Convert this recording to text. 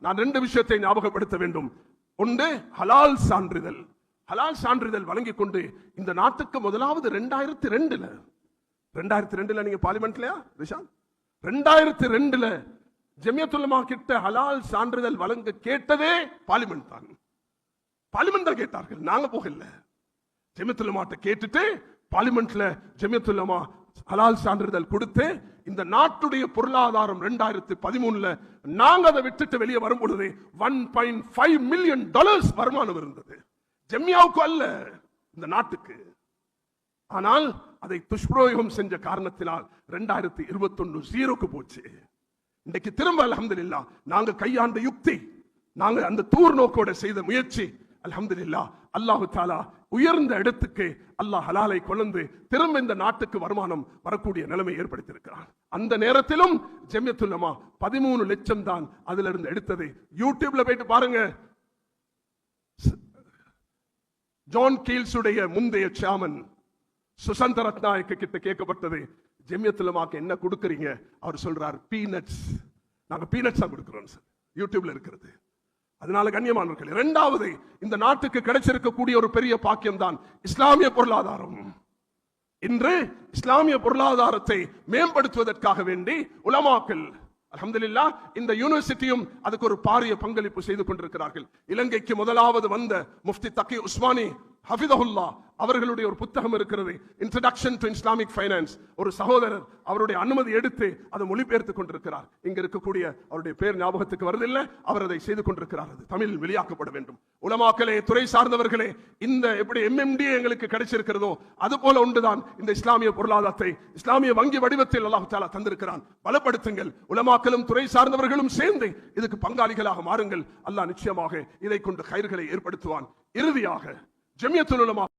நான் 2 விஷயத்தை ஞாபகப்படுத்த வேண்டும். ஒன்று, ஹலால் சான்றிதழ். ஹலால் சான்றிதழ் வழங்கிக் கொண்டு இந்த நாட்டுக்கு முதலாவது 2002 நீங்க பார்லிமெண்ட்லயா ரிஷான்? 2002 ஜமியத்துல் உலமா கிட்ட ஹலால் சான்றிதழ் வழங்க கேட்டதே பார்லிமெண்ட் தான். பார்லிமெண்ட் தான் கேட்டார்கள், நாங்க போகல. ஜமியத்துல் உலமாட்ட கேட்டுட்டு பார்லிமெண்ட்ல ஜமியத்துல் உலமா ஹலால் சான்றிதழ் கொடுத்து இந்த நாட்டுடைய பொருளாதாரம் 2013 நாங்க அதை விட்டுட்டு வெளியே வரும் பொழுது $1.5 மில்லியன் வருமானம் இருந்தது. ஜம்மியாவுக்கு அல்ல, இந்த நாட்டுக்கு. ஆனால் அதை துஷ்பிரயோகம் செஞ்ச காரணத்தினால் 2021 ஜீரோக்கு போச்சு. இன்றைக்கு திரும்ப அல்ஹம்துலில்லாஹ் நாங்க கையாண்ட யுக்தி, நாங்க அந்த தூர் நோக்கோட செய்த முயற்சி, அல்ஹம்துலில்லாஹ் அல்லாஹு தஆலா உயர்ந்த இடத்துக்கு அல்லாஹ் ஹலாலை கொண்டு திரும்ப இந்த நாட்டுக்கு வருமானம் வரக்கூடிய நிலைமை ஏற்படுத்தியிருக்கிறார். அந்த நேரத்திலும் ஜமியத்துல் உலமா 13 லட்சம் தான் அதுல இருந்து எடுத்தது. யூடியூப்ல போயிட்டு பாருங்க. ஜான் கீல்ஸ் உடைய முந்தைய சேர்மன் சுசந்த ரத்நாயக்க கிட்ட கேட்கப்பட்டது, ஜமியத்துல் உலமாக்கு என்ன கொடுக்கறீங்க? அவர் சொல்றார், பீனட்ஸ். நாங்க பீனட்ஸா கொடுக்கிறோம் சார். யூடியூப்ல இருக்கிறது. அதனால கண்ணியமானவர்களே, இரண்டாவது இந்த நாட்டுக்கு கிடைச்சிருக்கக்கூடிய ஒரு பெரிய பாக்கியம் தான் இஸ்லாமிய பொருளாதாரம். இன்று இஸ்லாமிய பொருளாதாரத்தை மேம்படுத்துவதற்காக வேண்டி உலமாக்கள் அல்ஹம்துலில்லாஹ் இந்த யூனிவர்சிட்டியும் அதுக்கு ஒரு பாரிய பங்களிப்பு செய்து கொண்டிருக்கிறார்கள். இலங்கைக்கு முதலாவது வந்த முஃப்தி தகி உஸ்மானி ஹஃபிதஹுல்லாஹ் அவர்களுடைய ஒரு புத்தகம் இருக்கிறது, இன்ட்ரோடக்ஷன் டு இஸ்லாமிக் ஃபைனான்ஸ். ஒரு சகோதரர் அவருடைய அனுமதி எடுத்து அதை மொழிபெயர்த்து கொண்டிருக்கிறார். இங்க இருக்கக்கூடிய அவருடைய பேர் ஞாபகத்துக்கு வருதில்லை, அவர் அதை செய்து கொண்டிருக்கிறார். அது தமிழில் வெளியாக்கப்பட வேண்டும். உலமாக்களே, துறை சார்ந்தவர்களே, இந்த எப்படி MMDA எங்களுக்கு கிடைச்சிருக்கிறதோ அது போல ஒன்றுதான் இந்த இஸ்லாமிய பொருளாதாரத்தை இஸ்லாமிய வங்கி வடிவத்தில் அல்லாஹ் தஆலா தந்திருக்கிறான். பலப்படுத்துங்கள். உலமாக்களும் துறை சார்ந்தவர்களும் சேர்ந்து இதுக்கு பங்காளிகளாக மாறுங்கள். அல்லாஹ் நிச்சயமாக இதை கொண்டு கைர்களை ஏற்படுத்துவான். இறுதியாக ஜமியத்துல் உலமா